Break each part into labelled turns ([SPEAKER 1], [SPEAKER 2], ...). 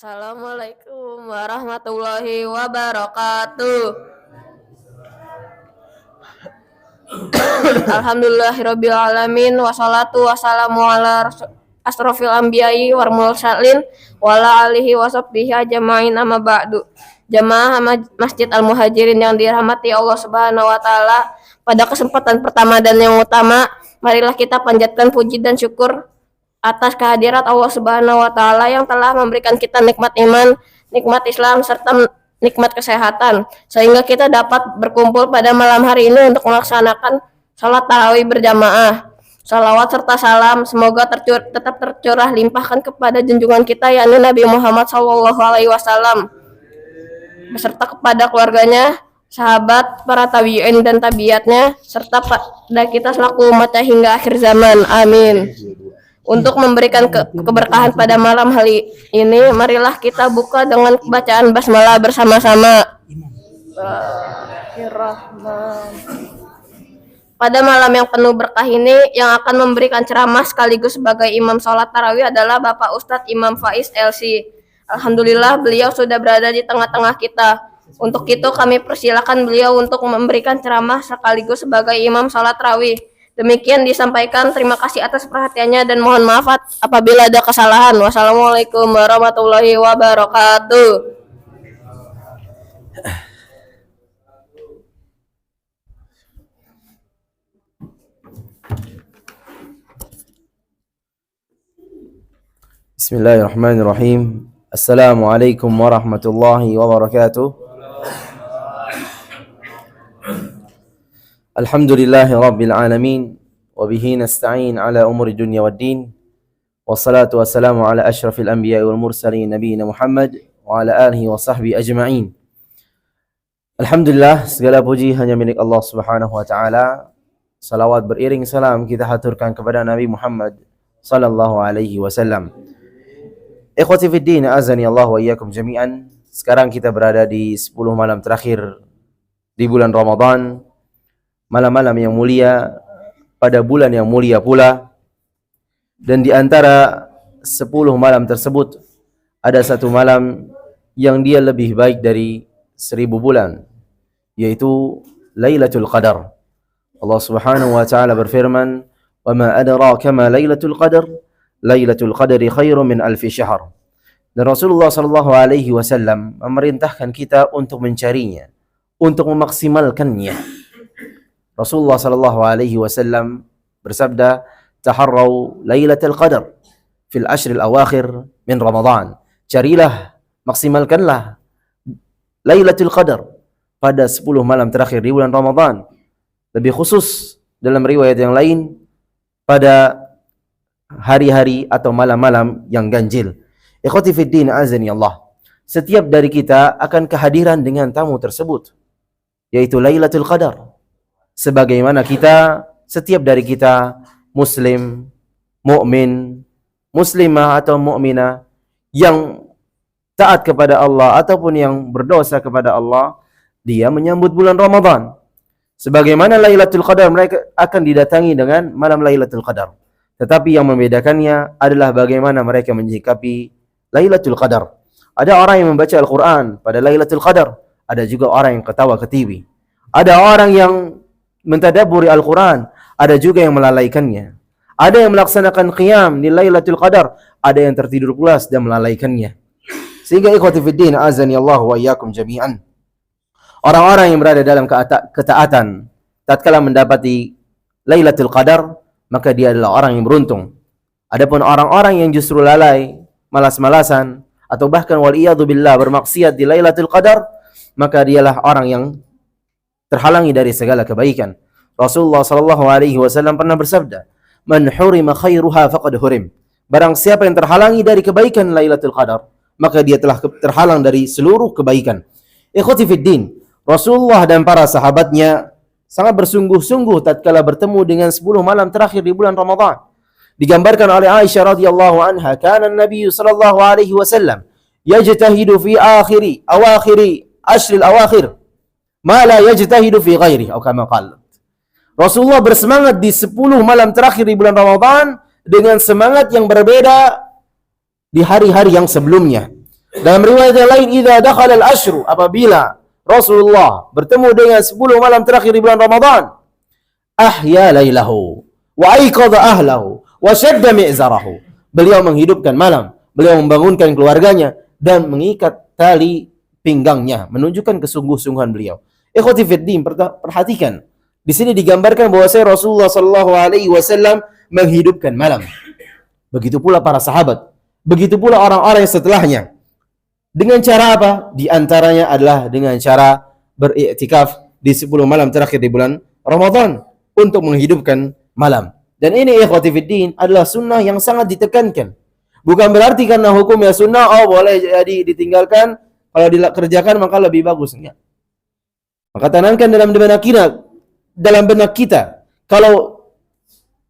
[SPEAKER 1] Assalamualaikum warahmatullahi wabarakatuh. Alhamdulillahirabbil alamin wassalatu wassalamu ala asrofil anbiya'i wal mursalin wa ala alihi washabbihi ajmain amma ba'du. Jamaah Masjid Al-Muhajirin yang dirahmati Allah Subhanahu wa taala, pada kesempatan pertama dan yang utama, marilah kita panjatkan puji dan syukur atas kehadirat Allah Subhanahu wa taala yang telah memberikan kita nikmat iman, nikmat Islam serta nikmat kesehatan sehingga kita dapat berkumpul pada malam hari ini untuk melaksanakan salat tarawih berjamaah. Salawat serta salam semoga tetap tercurah limpahkan kepada junjungan kita yakni Nabi Muhammad SAW beserta kepada keluarganya, sahabat, para tabi'in dan tabiatnya serta pada kita selaku umatnya hingga akhir zaman. Amin. Untuk memberikan keberkahan pada malam hari ini, marilah kita buka dengan bacaan basmalah bersama-sama. Pada malam yang penuh berkah ini, yang akan memberikan ceramah sekaligus sebagai imam sholat tarawih adalah Bapak Ustadz Imam Faiz LC. Alhamdulillah beliau sudah berada di tengah-tengah kita. Untuk itu kami persilakan beliau untuk memberikan ceramah sekaligus sebagai imam sholat tarawih. Demikian disampaikan, terima kasih atas perhatiannya dan mohon maaf apabila ada kesalahan. Wassalamualaikum warahmatullahi wabarakatuh.
[SPEAKER 2] Bismillahirrahmanirrahim. Assalamualaikum warahmatullahi wabarakatuh. Alhamdulillahi rabbil alamin wa bihi nasta'in ala umuri dunya waddin wassalatu wassalamu ala asyrafil anbiya'i wal mursalin nabiyina Muhammad wa ala alihi wa sahbihi ajma'in. Alhamdulillah, segala puji hanya milik Allah Subhanahu wa taala. Salawat beriring salam kita haturkan kepada Nabi Muhammad sallallahu alaihi wasallam. Ikhwati fid din, azani Allah wa iyyakum jami'an. Sekarang kita berada di 10 malam terakhir di bulan Ramadan. Malam-malam yang mulia pada bulan yang mulia pula, dan di antara 10 malam tersebut ada satu malam yang dia lebih baik dari 1000 bulan, yaitu Lailatul Qadar. Allah Subhanahu wa taala berfirman, "Wa ma adraka ma Lailatul Qadar? Lailatul Qadri khairum min alfi syahr." Dan Rasulullah sallallahu alaihi wasallam memerintahkan kita untuk mencarinya, untuk memaksimalkannya. Rasulullah sallallahu alaihi wasallam bersabda, "Taharrau Lailatul Qadar fil ashril awakhir min Ramadan." Carilah, maksimalkanlah Lailatul Qadar pada 10 malam terakhir di bulan Ramadan. Lebih khusus dalam riwayat yang lain pada hari-hari atau malam-malam yang ganjil. Ikhwati fid din, azani Allah. Setiap dari kita akan kehadiran dengan tamu tersebut, yaitu Lailatul Qadar. Sebagaimana kita, setiap dari kita muslim, mukmin, muslimah atau mukminah yang taat kepada Allah ataupun yang berdosa kepada Allah, dia menyambut bulan Ramadan. Sebagaimana Lailatul Qadar, mereka akan didatangi dengan malam Lailatul Qadar. Tetapi yang membedakannya adalah bagaimana mereka menyikapi Lailatul Qadar. Ada orang yang membaca Al-Quran pada Lailatul Qadar, ada juga orang yang ketawa ketiwi. Ada orang yang mentadabburi Al-Quran, ada juga yang melalaikannya. Ada yang melaksanakan qiyam di Lailatul Qadar, ada yang tertidur pulas dan melalaikannya. Sehingga ikhwati fiddin, azani Allah wa iyyakum jami'an. Orang-orang yang berada dalam ketaatan tatkala mendapati Lailatul Qadar, maka dia adalah orang yang beruntung. Adapun orang-orang yang justru lalai, malas-malasan, atau bahkan waliyadu billah bermaksiat di Lailatul Qadar, maka dialah orang yang terhalangi dari segala kebaikan. Rasulullah sallallahu alaihi wasallam pernah bersabda, "Man hurima khairuha faqad hurim." Barang siapa yang terhalangi dari kebaikan Lailatul Qadar, maka dia telah terhalang dari seluruh kebaikan. Ikhwati fid din, Rasulullah dan para sahabatnya sangat bersungguh-sungguh tatkala bertemu dengan 10 malam terakhir di bulan Ramadan. Digambarkan oleh Aisyah radhiyallahu anha, "Kana an-nabiy sallallahu alaihi wasallam yajtahidu fi awakhiri ashril awakhir ma la yajtahidu fi ghairi," atau kama qala. Rasulullah bersemangat di 10 malam terakhir di bulan Ramadan dengan semangat yang berbeda di hari-hari yang sebelumnya. Dalam riwayat yang lain, idza dakhala al-ashru, apabila Rasulullah bertemu dengan 10 malam terakhir di bulan Ramadan, ahya lailahu wa aiqadha ahlahu wa shadda mi'zarahu. Beliau menghidupkan malam, beliau membangunkan keluarganya dan mengikat tali pinggangnya, menunjukkan kesungguh-sungguhan beliau. Ikhwati fiddin, perhatikan. Di sini digambarkan bahwa Rasulullah sallallahu alaihi wasallam menghidupkan malam. Begitu pula para sahabat, begitu pula orang-orang yang setelahnya. Dengan cara apa? Di antaranya adalah dengan cara beriktikaf di 10 malam terakhir di bulan Ramadan untuk menghidupkan malam. Dan ini ikhwati fiddin adalah sunnah yang sangat ditekankan. Bukan berarti karena hukumnya sunnah, oh boleh jadi ditinggalkan, kalau dikerjakan maka lebih bagus. Enggak. Maka tanamkan dalam benak kita, kalau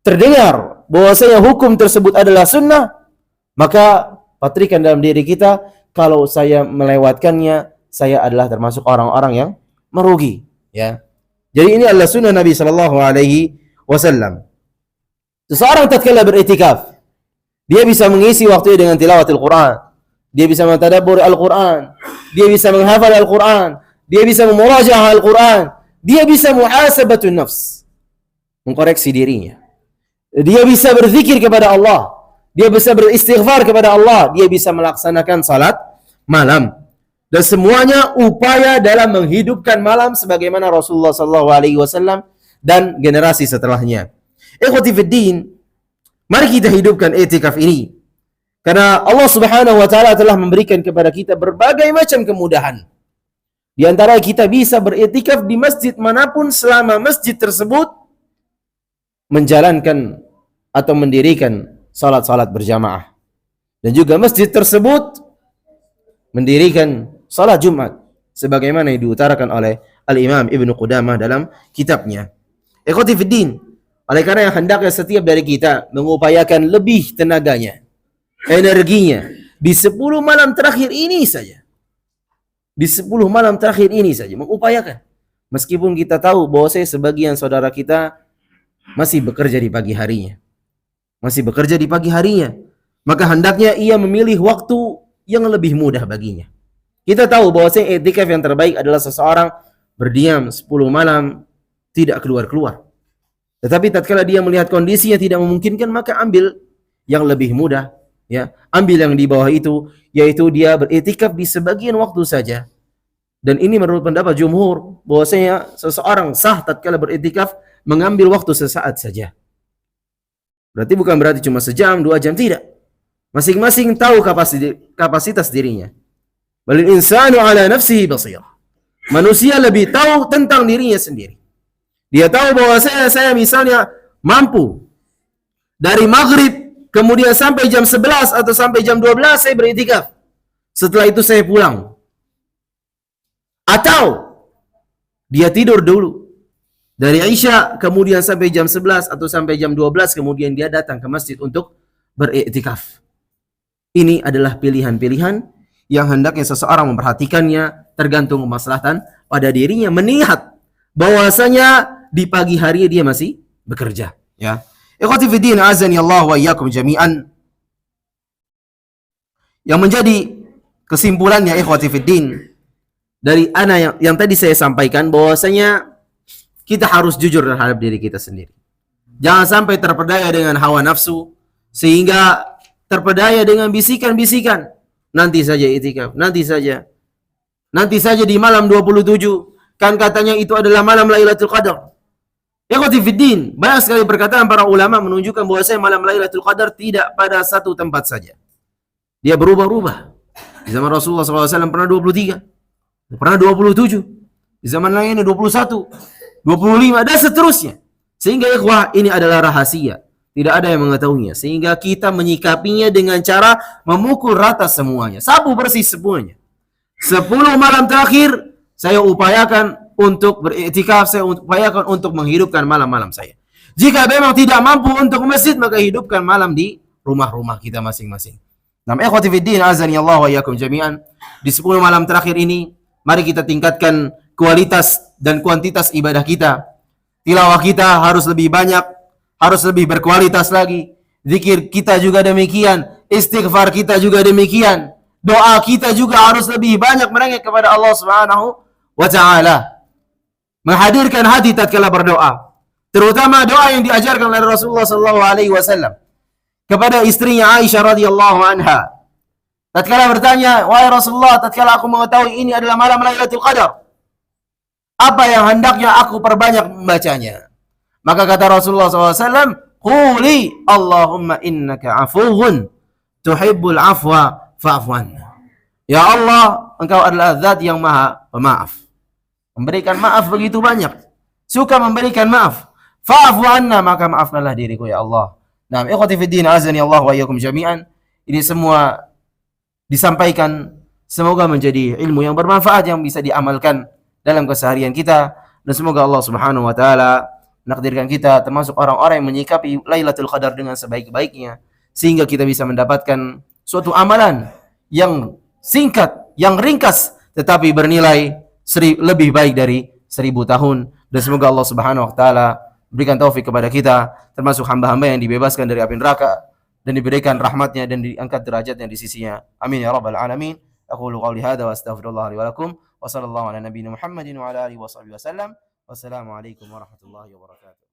[SPEAKER 2] terdengar bahwasanya hukum tersebut adalah sunnah, maka patrikan dalam diri kita, kalau saya melewatkannya, saya adalah termasuk orang-orang yang merugi. Ya. Jadi ini adalah sunnah Nabi sallallahu alaihi wasallam. Seseorang tatkala beriktikaf, dia bisa mengisi waktunya dengan tilawatil Quran, dia bisa mentadabbur Al-Quran, dia bisa menghafal Al-Quran, dia bisa memurajaah Al-Quran, dia bisa muhasabatun nafs, mengkoreksi dirinya. Dia bisa berzikir kepada Allah, dia bisa beristighfar kepada Allah, dia bisa melaksanakan salat malam. Dan semuanya upaya dalam menghidupkan malam sebagaimana Rasulullah SAW dan generasi setelahnya. Ikhwati fiddin, mari kita hidupkan i'tikaf ini. Karena Allah Subhanahu wa taala telah memberikan kepada kita berbagai macam kemudahan. Di antara kita bisa beriktikaf di masjid manapun selama masjid tersebut menjalankan atau mendirikan salat-salat berjamaah. Dan juga masjid tersebut mendirikan salat Jumat sebagaimana yang diutarakan oleh Al-Imam Ibnu Qudamah dalam kitabnya. Ikhwati fiddin, oleh karena yang hendaknya setiap dari kita mengupayakan lebih tenaganya, energinya di 10 malam terakhir ini saja. Di 10 malam terakhir ini saja mengupayakan. Meskipun kita tahu bahwa sebagian saudara kita masih bekerja di pagi harinya. Maka hendaknya ia memilih waktu yang lebih mudah baginya. Kita tahu bahwa i'tikaf yang terbaik adalah seseorang berdiam 10 malam tidak keluar-keluar. Tetapi tatkala dia melihat kondisinya tidak memungkinkan, maka ambil yang lebih mudah, ya. Ambil yang di bawah itu, yaitu dia beriktikaf di sebagian waktu saja. Dan ini menurut pendapat jumhur bahwasanya seseorang sah tatkala beriktikaf mengambil waktu sesaat saja. Berarti cuma sejam, 2 jam, tidak. Masing-masing tahu kapasitas dirinya. Balil insanu ala nafsihi basir. Manusia lebih tahu tentang dirinya sendiri. Dia tahu bahwa saya misalnya mampu dari maghrib kemudian sampai jam 11 atau sampai jam 12 saya beriktikaf. Setelah itu saya pulang. Atau dia tidur dulu dari Isya kemudian sampai jam 11 atau sampai jam 12 kemudian dia datang ke masjid untuk beriktikaf. Ini adalah pilihan-pilihan yang hendaknya seseorang memperhatikannya tergantung kemaslahatan pada dirinya, melihat bahwasanya di pagi hari dia masih bekerja, ya. Ikhwati fiddin, azani Allah wa iyyakum jami'an. Yang menjadi kesimpulannya ikhwati fiddin dari ana yang tadi saya sampaikan, bahwasanya kita harus jujur terhadap diri kita sendiri. Jangan sampai terpedaya dengan hawa nafsu sehingga terpedaya dengan bisikan-bisikan. Nanti saja i'tikaf, nanti saja di malam 27. Kan katanya itu adalah malam Lailatul Qadar. Ikhwati fiddin, banyak sekali perkataan para ulama menunjukkan bahwa malam Lailatul Qadar tidak pada satu tempat saja. Dia berubah-ubah. Di zaman Rasulullah SAW pernah 23, pernah 27, di zaman lainnya 21, 25, dan seterusnya. Sehingga ikhwah, ini adalah rahasia. Tidak ada yang mengetahuinya. Sehingga kita menyikapinya dengan cara memukul rata semuanya. Sapu bersih semuanya. 10 malam terakhir, saya upayakan untuk beriktikaf, saya upayakan untuk menghidupkan malam-malam saya. Jika memang tidak mampu untuk masjid, maka hidupkan malam di rumah-rumah kita masing-masing. Nah, ikhwati fiddin, azani Allah wa iyyakum jami'an. Di 10 malam terakhir ini, mari kita tingkatkan kualitas dan kuantitas ibadah kita. Tilawah kita harus lebih banyak, harus lebih berkualitas lagi. Zikir kita juga demikian, istighfar kita juga demikian. doa kita juga harus lebih banyak menengok kepada Allah Subhanahu wa taala. Menghadirkan hati tatkala berdoa. Terutama doa yang diajarkan oleh Rasulullah sallallahu alaihi wasallam kepada istrinya Aisyah radhiyallahu anha. Tatkala bertanya, "Wahai Rasulullah, tatkala aku mengetahui ini adalah malam Lailatul Qadar, apa yang hendaknya aku perbanyak membacanya?" Maka kata Rasulullah SAW, "Quli Allahumma innaka afuwun tuhibbul afwa fa'fu anna." Ya Allah, Engkau adalah zat yang maha pemaaf, memberikan maaf begitu banyak, suka memberikan maaf. Fa'fu anna, maka maafkanlah diriku ya Allah. Nah, ikhwati fid din, azani Allah wa iyyakum jami'an. Ini semua disampaikan semoga menjadi ilmu yang bermanfaat yang bisa diamalkan dalam keseharian kita, dan semoga Allah Subhanahu wa taala menakdirkan kita termasuk orang-orang yang menyikapi Lailatul Qadar dengan sebaik-baiknya, sehingga kita bisa mendapatkan suatu amalan yang singkat, yang ringkas, tetapi bernilai lebih baik dari 1000 tahun. Dan semoga Allah Subhanahu wa taala berikan taufik kepada kita termasuk hamba-hamba yang dibebaskan dari api neraka dan diberikan rahmatnya dan diangkat derajatnya di sisinya. Amin ya rabbal alamin. Aqulu qawli hadza wa astaghfirullah li wa lakum wa sallallahu ala nabiyyina Muhammadin wa ala alihi wa sahbihi wasallam. Wassalamu alaikum warahmatullahi wabarakatuh.